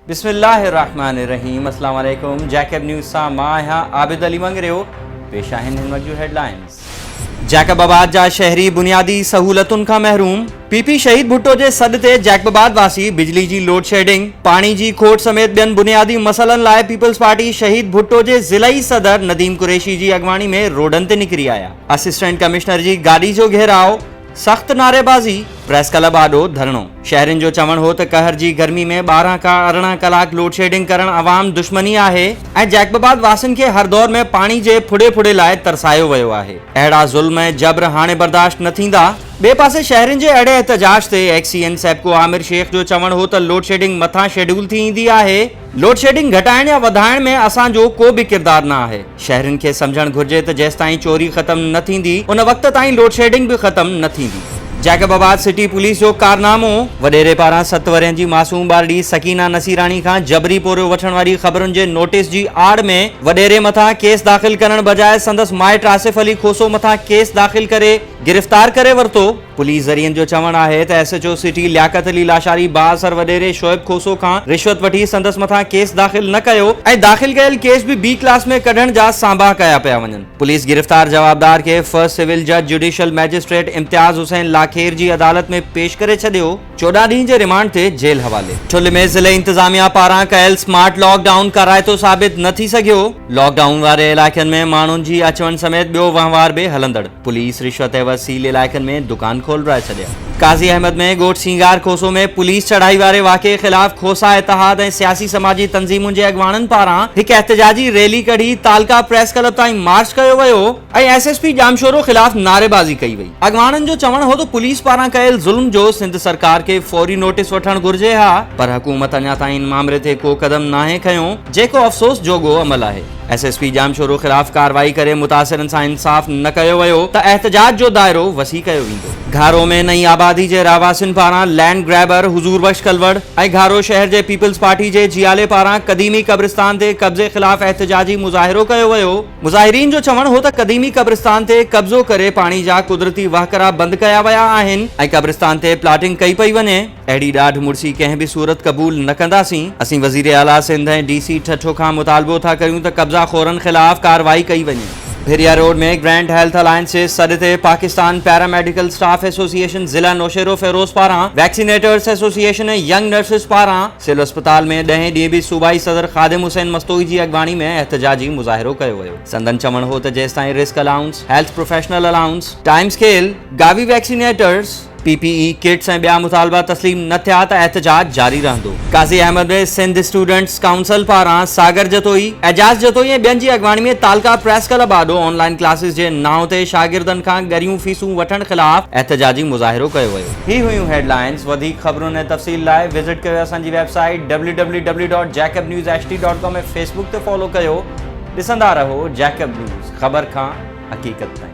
बिस्मिल्लाहिर्रहमानिर्रहीम। अस्सलाम वालेकुम। जैकब न्यूज़ सां मां आहियां आबिद अली मंगरियो। पेश आहिनि हिन वक़्त जूं हेडलाइंस। जैकबाबाद जा शहरी बुनियादी सहूलतुनि खां महरूम। पीपी शहीद भुट्टो जे सॾ ते जैकबाबाद वासी बिजली जी लोड शेडिंग, पाणी जी खोट समेत ॿियनि बुनियादी मसइलनि लाइ पीपल्स पार्टी शहीद भुट्टो जे ज़िलई सदर नदीम कुरैशी जी अॻवानी में रोडनि ते निकिरी आया। असिस्टेंट कमिश्नर जी गाॾी जो घेराव, सख्त नारेबाज़ी, प्रेस क्लब आॾो धरणो। शहरियुनि जो चवण हो त कहर जी गर्मी में 12 खां 18 कलाक लोड शेडिंग करण अवाम दुश्मनी आहे ऐं जैकबाबाद वासियुनि खे हर दौर में पाणी जे फुड़े फुड़े लाइ तरसायो वियो आहे। अहिड़ा ज़ुल्म ऐं जबर हाणे बर्दाश्त न थींदा। ॿिए पासे शहरियुनि जे अहिड़े एहतजाज ते एक्सीएन सेप्को आमिर शेख जो चवण हो त लोड शेडिंग मथां शेड्यूल थी ईंदी आहे। लोड शेडिंग घटाइण या वधाइण में असांजो को बि किरदार न आहे। शहरियुनि खे सम्झणु घुर्जे त जेसि ताईं चोरी ख़त्म न थींदी उन वक़्त ताईं लोड शेडिंग बि ख़त्म न थींदी। जैकबाबाद सिटी पुलिस जो कारनामो। वडेरे पारां 7 वरियनि जी मासूम ॿारड़ी सकीना नसीराणी खां जबरी पोरियो वठण वारी ख़बरुनि जे नोटिस जी आड़ में वडेरे मथां केस दाख़िल करण बजाए संदसि माइट आसिफ अली खोसो मथां केस दाख़िल करे गिरफ़्तार करे वरितो। पुलिस ज़रियनि जो चवण आहे त एसएचओ सिटी लियाकत अली लाशारी बाअसर वडेरे शोएब खोसो खां रिश्वत वठी संदसि मथां केस दाख़िल न कयो ऐं दाख़िल कयल केस बि बी क्लास में कढण जा सांभा कया पिया वञनि। पुलिस गिरफ़्तार जवाबदार खे फर्स्ट सिविल जज जुडिशियल मैजिस्ट्रेट इम्तियाज़ हुसैन लाखेर जी अदालत में पेश करे छॾियो। 14 ॾींहं जे रिमांड ते जेल हवाले। ठुल्ह में ज़िले इंतज़ामिया पारां कयल स्मार्ट लॉकडाउन कराइतो साबित न थी सघियो। लॉकडाउन वारे इलाइक़नि में माण्हुनि जी अचवञ समेत ॿियो वहिंवार बि हलंदड़। पुलिस रिश्वत ऐं वसील इलाइक़नि में दुकान खोलराए छॾिया। काज़ी अहमद में ॻोठ सींगार खोसो में पुलिस चढ़ाई वारे वाक़े ख़िलाफ़ खोसा इतिहाद ऐं सियासी समाजी तंज़ीमुनि जे अॻवाननि पारां हिकु एहतजाजी रैली कढी तालका प्रेस क्लब ताईं मार्च कयो वियो ऐं एसएसपी जामशोरो ख़िलाफ़ नारेबाज़ी कई वई। अॻवाननि जो चवण हो त पुलिस पारां कयल ज़ुल्म जो सिंध सरकार खे फौरी नोटिस वठणु घुर्जे हा, पर हुकूमत अञा ताईं इन मामले ते को क़दम नाहे खयो, जेको अफ़सोस जोॻो अमल आहे। एसएसपी जामशोरो ख़िलाफ़ कार्रवाई करे मुतासिरनि सां इंसाफ़ न कयो वियो त एहतजाज जो दायरो वसी कयो वेंदो। घारो में नई आबादी जे रहवासियुनि पारां लैंड ग्रैबर हुज़ूर बख्श कलवड़ ऐं घारो शहर जे पीपल्स पार्टी जे जियाले पारां क़दीमी क़ब्रिस्तान ते कब्ज़े ख़िलाफ़ एहतजाजी मुज़ाहिरो कयो वियो। मुज़ाहिरीन जो चवण हो त क़दीमी क़ब्रिस्तान ते कब्ज़ो करे पाणी जा कुदरती वहकरा बंदि कया विया आहिनि ऐं क़ब्रिस्तान ते प्लाटिंग कई पई वञे। अहिड़ी ॾाढ मुड़सी कंहिं बि सूरत क़बूल न कंदासीं। असीं वज़ीर आला सिंध ऐं डीसी ठठो खां मुतालबो था करियूं त कब्ज़ा खोरनि ख़िलाफ़ कार्रवाई कई वञे। भिरिया रोड में ग्रैंड हेल्थ अलायंस जे सॾ ते पाकिस्तान पैरामेडिकल स्टाफ एसोसिएशन ज़िला नौशेरो फेरोज़ पारां, वैक्सीनेटर्स एसोसिएशन ऐं यंग नर्सिस पारां सिविल अस्पताल में 10 ॾींहं बि सूबाई सदर ख़ादिम हुसैन मस्तोई जी अॻवानी में एहतजाजी मुज़ाहिरो कयो वियो। संदन चवण हो त जेसि ताईं risk allowance, health professional allowance, time scale, Gavi vaccinators, PPE kits ऐं ॿिया मुतालबा तस्लीम न थिया त एहतजाज जारी रहंदो। काज़ी अहमद में सिंध स्टूडेंट्स काउंसिल पारां सागर जतोई, एजाज जतोई ऐं ॿियनि जी अॻवानी में तालका प्रेस क्लब आॾो ऑनलाइन क्लासिस जे नाव ते शागिर्दनि खां ॻरियूं फीसूं वठण ख़िलाफ़ एहतजाजी मुज़ाहिरो कयो वियो। ही हुयूं हेडलाइंस। वधीक ख़बरुनि ऐं तफ़सील लाइ विज़िट कयो असांजी वेबसाइट www.jacobnews.ht.com ऐं फेसबुक ते फॉलो कयो। ॾिसंदा रहो जैकब न्यूज़, ख़बर खां हक़ीक़त ताईं।